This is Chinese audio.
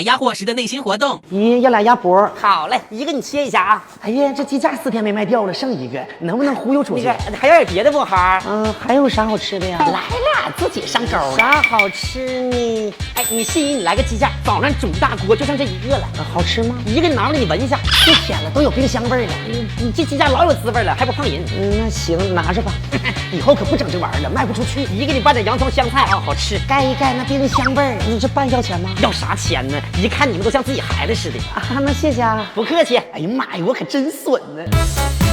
压伙食的内心活动。咦，要俩鸭脖。好嘞，一个你切一下啊。哎呀，这鸡架4天没卖掉了，剩一个，能不能忽悠出去？那个还有点别的不哈？还有啥好吃的呀？来了，自己上钩。啥好吃呢？哎，你心仪你来个鸡架，早上煮一大锅，就剩这一个了。好吃吗？一个拿过来你闻一下，4天了都有冰箱味了。你这鸡架老有滋味了，还不胖人。那行，拿着吧。以后可不整这玩意儿了，卖不出去。一个你拌点洋葱香菜啊，好吃。盖一盖那冰箱味儿，你这拌要钱吗？要啥钱呢？一看你们都像自己孩子似的啊，那谢谢啊。不客气。哎呀妈呀，我可真损呢。